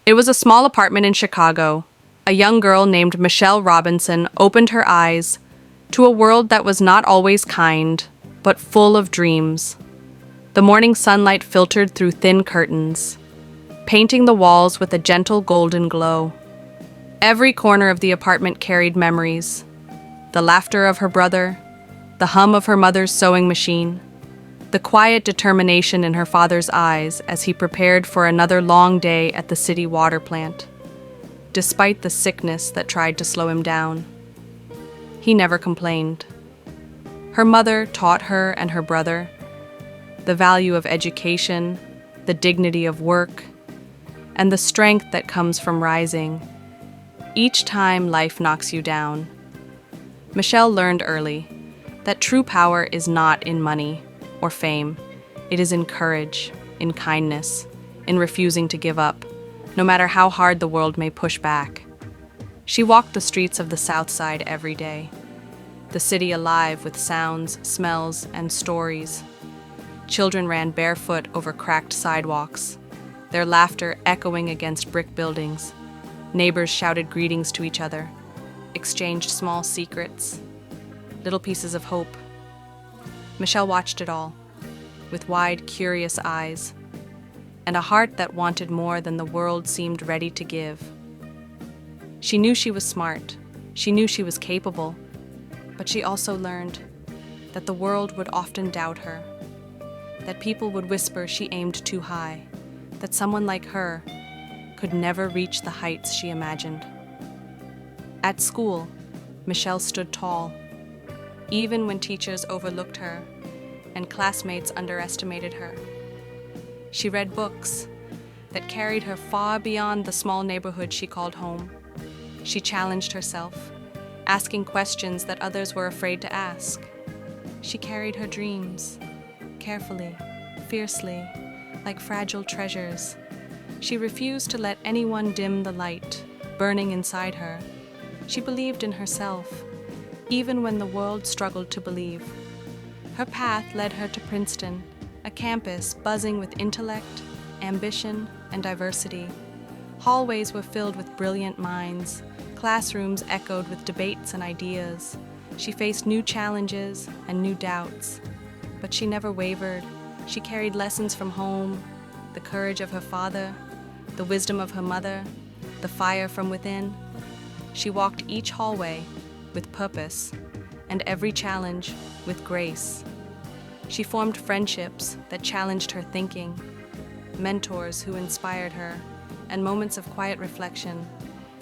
It was a small apartment in Chicago. A young girl named Michelle Robinson opened her eyes to a world that was not always kind, but full of dreams. The morning sunlight filtered through thin curtains, painting the walls with a gentle golden glow. Every corner of the apartment carried memories: the laughter of her brother, the hum of her mother's sewing machine, the quiet determination in her father's eyes as he prepared for another long day at the city water plant. Despite the sickness that tried to slow him down, he never complained. Her mother taught her and her brother the value of education, the dignity of work, and the strength that comes from rising each time life knocks you down. Michelle learned early that true power is not in money or fame. It is in courage, in kindness, in refusing to give up, no matter how hard the world may push back. She walked the streets of the South Side every day, the city alive with sounds, smells, and stories. Children ran barefoot over cracked sidewalks, their laughter echoing against brick buildings. Neighbors shouted greetings to each other, exchanged small secrets, little pieces of hope. Michelle watched it all, with wide, curious eyes, and a heart that wanted more than the world seemed ready to give. She knew she was smart, she knew she was capable, but she also learned that the world would often doubt her, that people would whisper she aimed too high, that someone like her could never reach the heights she imagined. At school, Michelle stood tall, even when teachers overlooked her and classmates underestimated her. She read books that carried her far beyond the small neighborhood she called home. She challenged herself, asking questions that others were afraid to ask. She carried her dreams, carefully, fiercely, like fragile treasures. She refused to let anyone dim the light burning inside her. She believed in herself, even when the world struggled to believe. Her path led her to Princeton, a campus buzzing with intellect, ambition, and diversity. Hallways were filled with brilliant minds. Classrooms echoed with debates and ideas. She faced new challenges and new doubts, but she never wavered. She carried lessons from home, the courage of her father, the wisdom of her mother, the fire from within. She walked each hallway with purpose, and every challenge with grace. She formed friendships that challenged her thinking, mentors who inspired her, and moments of quiet reflection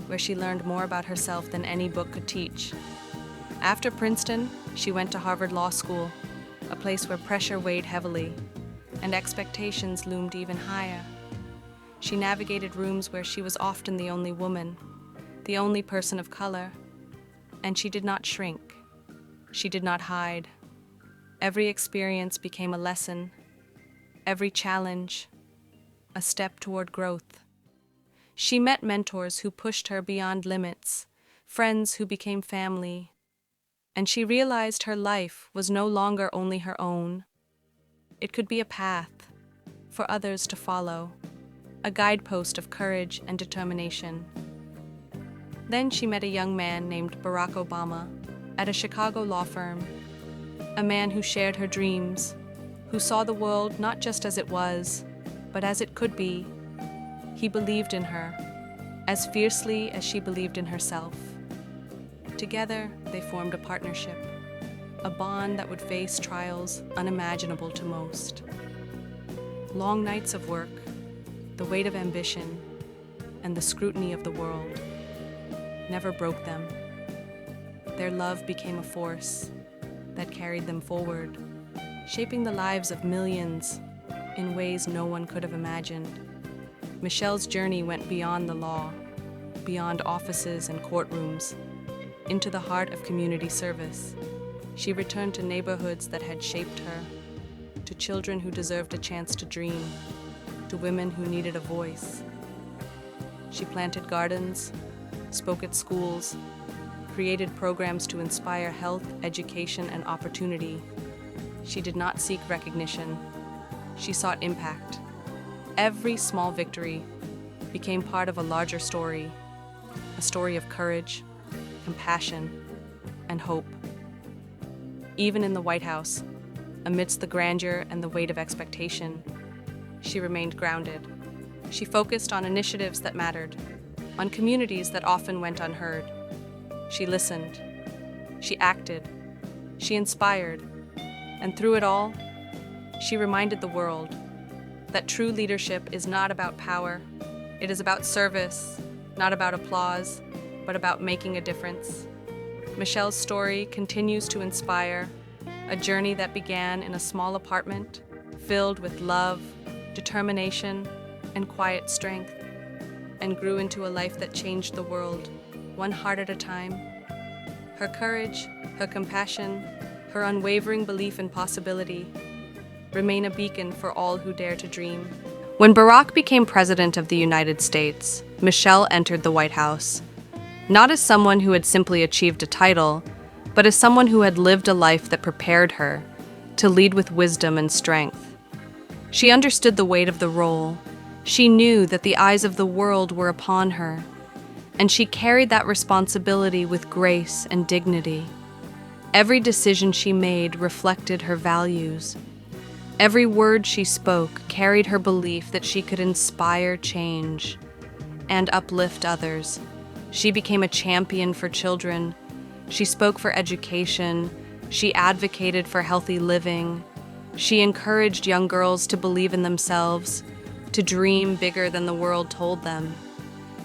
where she learned more about herself than any book could teach. After Princeton, she went to Harvard Law School, a place where pressure weighed heavily and expectations loomed even higher. She navigated rooms where she was often the only woman, the only person of color, and she did not shrink. She did not hide. Every experience became a lesson, every challenge a step toward growth. She met mentors who pushed her beyond limits, friends who became family, and she realized her life was no longer only her own. It could be a path for others to follow, a guidepost of courage and determination. Then she met a young man named Barack Obama at a Chicago law firm, a man who shared her dreams, who saw the world not just as it was, but as it could be. He believed in her, as fiercely as she believed in herself. Together, they formed a partnership, a bond that would face trials unimaginable to most. Long nights of work, the weight of ambition, and the scrutiny of the world never broke them. Their love became a force that carried them forward, shaping the lives of millions in ways no one could have imagined. Michelle's journey went beyond the law, beyond offices and courtrooms, into the heart of community service. She returned to neighborhoods that had shaped her, to children who deserved a chance to dream, to women who needed a voice. She planted gardens, spoke at schools, created programs to inspire health, education, and opportunity. She did not seek recognition. She sought impact. Every small victory became part of a larger story, a story of courage, compassion, and hope. Even in the White House, amidst the grandeur and the weight of expectation, she remained grounded. She focused on initiatives that mattered, on communities that often went unheard. She listened, she acted, she inspired, and through it all, she reminded the world that true leadership is not about power. It is about service, not about applause, but about making a difference. Michelle's story continues to inspire, a journey that began in a small apartment filled with love, determination, and quiet strength, and grew into a life that changed the world, one heart at a time. Her courage, her compassion, her unwavering belief in possibility remain a beacon for all who dare to dream. When Barack became president of the United States, Michelle entered the White House, not as someone who had simply achieved a title, but as someone who had lived a life that prepared her to lead with wisdom and strength. She understood the weight of the role. She knew that the eyes of the world were upon her, and she carried that responsibility with grace and dignity. Every decision she made reflected her values. Every word she spoke carried her belief that she could inspire change and uplift others. She became a champion for children. She spoke for education. She advocated for healthy living. She encouraged young girls to believe in themselves, to dream bigger than the world told them.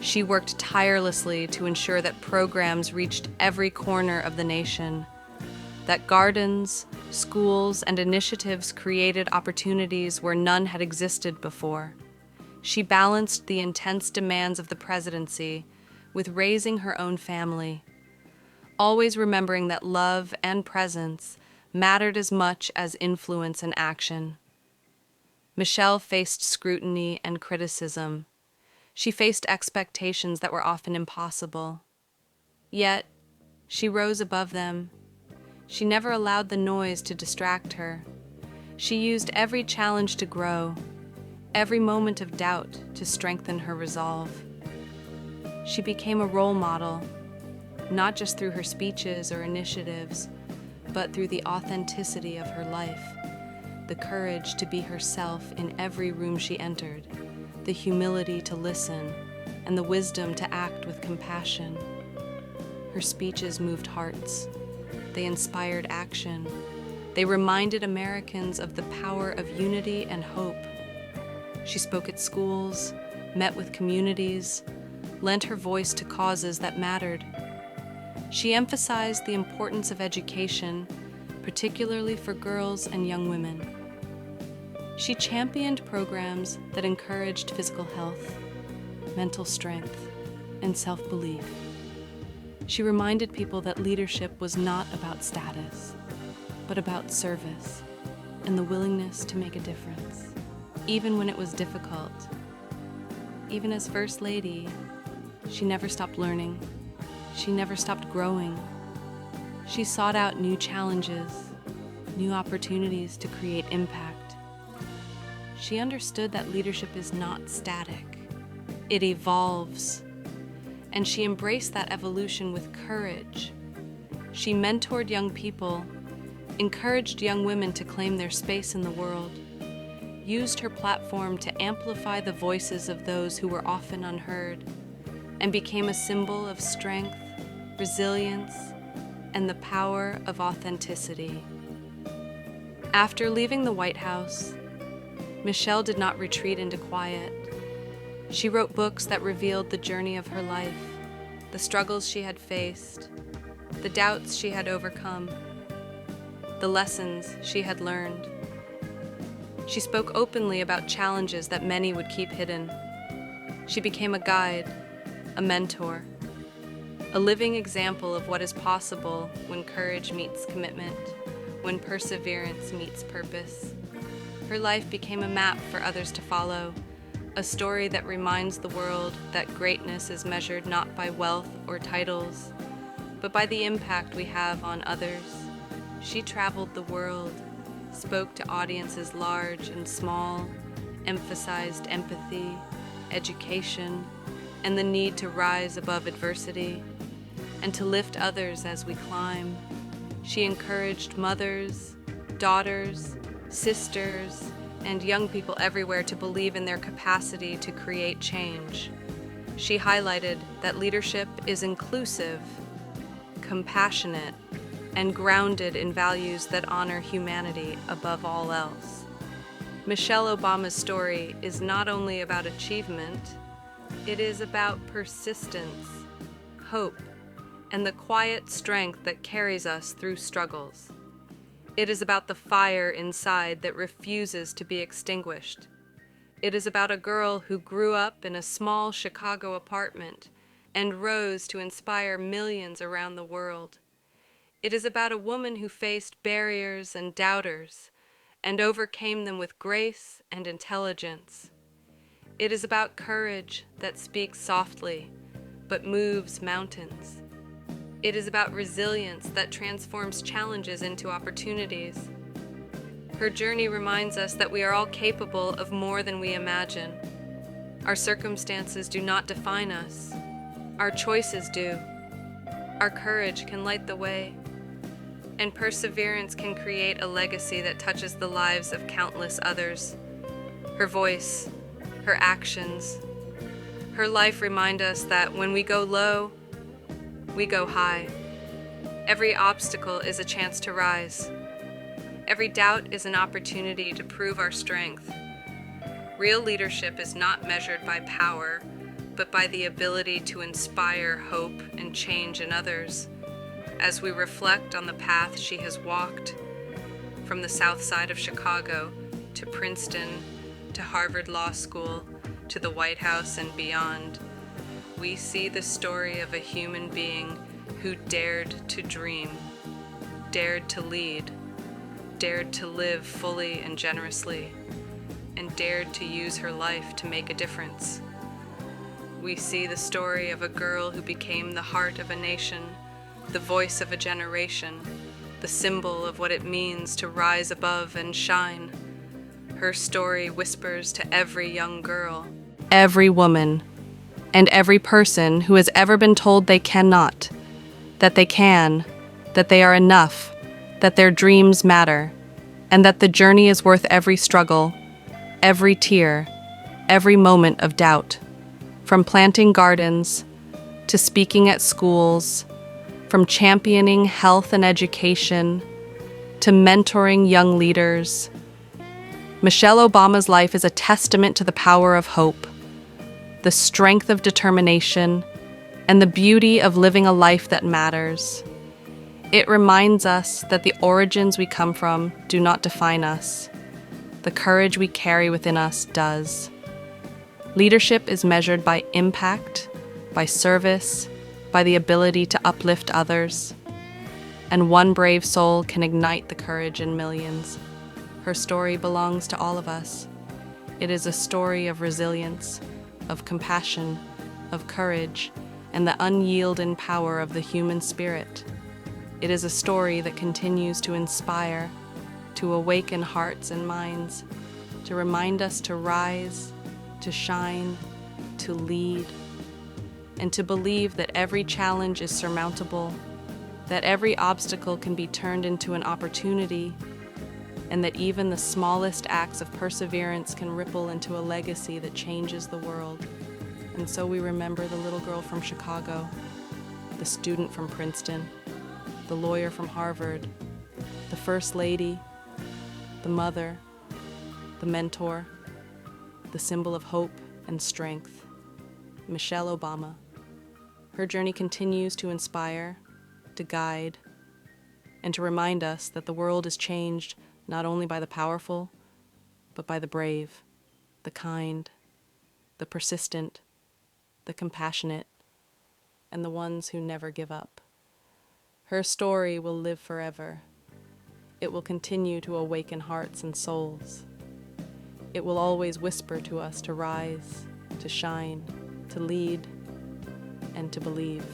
She worked tirelessly to ensure that programs reached every corner of the nation, that gardens, schools, and initiatives created opportunities where none had existed before. She balanced the intense demands of the presidency with raising her own family, always remembering that love and presence mattered as much as influence and action. Michelle faced scrutiny and criticism. She faced expectations that were often impossible. Yet, she rose above them. She never allowed the noise to distract her. She used every challenge to grow, every moment of doubt to strengthen her resolve. She became a role model, not just through her speeches or initiatives, but through the authenticity of her life, the courage to be herself in every room she entered, the humility to listen, and the wisdom to act with compassion. Her speeches moved hearts. They inspired action. They reminded Americans of the power of unity and hope. She spoke at schools, met with communities, lent her voice to causes that mattered. She emphasized the importance of education, particularly for girls and young women. She championed programs that encouraged physical health, mental strength, and self-belief. She reminded people that leadership was not about status, but about service and the willingness to make a difference, even when it was difficult. Even as First Lady, she never stopped learning. She never stopped growing. She sought out new challenges, new opportunities to create impact. She understood that leadership is not static. It evolves. And she embraced that evolution with courage. She mentored young people, encouraged young women to claim their space in the world, used her platform to amplify the voices of those who were often unheard, and became a symbol of strength, resilience, and the power of authenticity. After leaving the White House, Michelle did not retreat into quiet. She wrote books that revealed the journey of her life, the struggles she had faced, the doubts she had overcome, the lessons she had learned. She spoke openly about challenges that many would keep hidden. She became a guide, a mentor, a living example of what is possible when courage meets commitment, when perseverance meets purpose. Her life became a map for others to follow, a story that reminds the world that greatness is measured not by wealth or titles, but by the impact we have on others. She traveled the world, spoke to audiences large and small, emphasized empathy, education, and the need to rise above adversity and to lift others as we climb. She encouraged mothers, daughters, sisters, and young people everywhere to believe in their capacity to create change. She highlighted that leadership is inclusive, compassionate, and grounded in values that honor humanity above all else. Michelle Obama's story is not only about achievement, it is about persistence, hope, and the quiet strength that carries us through struggles. It is about the fire inside that refuses to be extinguished. It is about a girl who grew up in a small Chicago apartment and rose to inspire millions around the world. It is about a woman who faced barriers and doubters and overcame them with grace and intelligence. It is about courage that speaks softly but moves mountains. It is about resilience that transforms challenges into opportunities. Her journey reminds us that we are all capable of more than we imagine. Our circumstances do not define us. Our choices do. Our courage can light the way. And perseverance can create a legacy that touches the lives of countless others. Her voice, her actions, her life remind us that when we go low, we go high. Every obstacle is a chance to rise. Every doubt is an opportunity to prove our strength. Real leadership is not measured by power, but by the ability to inspire hope and change in others. As we reflect on the path she has walked, from the south side of Chicago to Princeton to Harvard Law School to the White House and beyond, we see the story of a human being who dared to dream, dared to lead, dared to live fully and generously, and dared to use her life to make a difference. We see the story of a girl who became the heart of a nation, the voice of a generation, the symbol of what it means to rise above and shine. Her story whispers to every young girl, every woman, and every person who has ever been told they cannot, that they can, that they are enough, that their dreams matter, and that the journey is worth every struggle, every tear, every moment of doubt. From planting gardens to speaking at schools, from championing health and education to mentoring young leaders, Michelle Obama's life is a testament to the power of hope, the strength of determination, and the beauty of living a life that matters. It reminds us that the origins we come from do not define us. The courage we carry within us does. Leadership is measured by impact, by service, by the ability to uplift others. And one brave soul can ignite the courage in millions. Her story belongs to all of us. It is a story of resilience, of compassion, of courage, and the unyielding power of the human spirit. It is a story that continues to inspire, to awaken hearts and minds, to remind us to rise, to shine, to lead, and to believe that every challenge is surmountable, that every obstacle can be turned into an opportunity, and that even the smallest acts of perseverance can ripple into a legacy that changes the world. And so we remember the little girl from Chicago, the student from Princeton, the lawyer from Harvard, the first lady, the mother, the mentor, the symbol of hope and strength, Michelle Obama. Her journey continues to inspire, to guide, and to remind us that the world is changed not only by the powerful, but by the brave, the kind, the persistent, the compassionate, and the ones who never give up. Her story will live forever. It will continue to awaken hearts and souls. It will always whisper to us to rise, to shine, to lead, and to believe.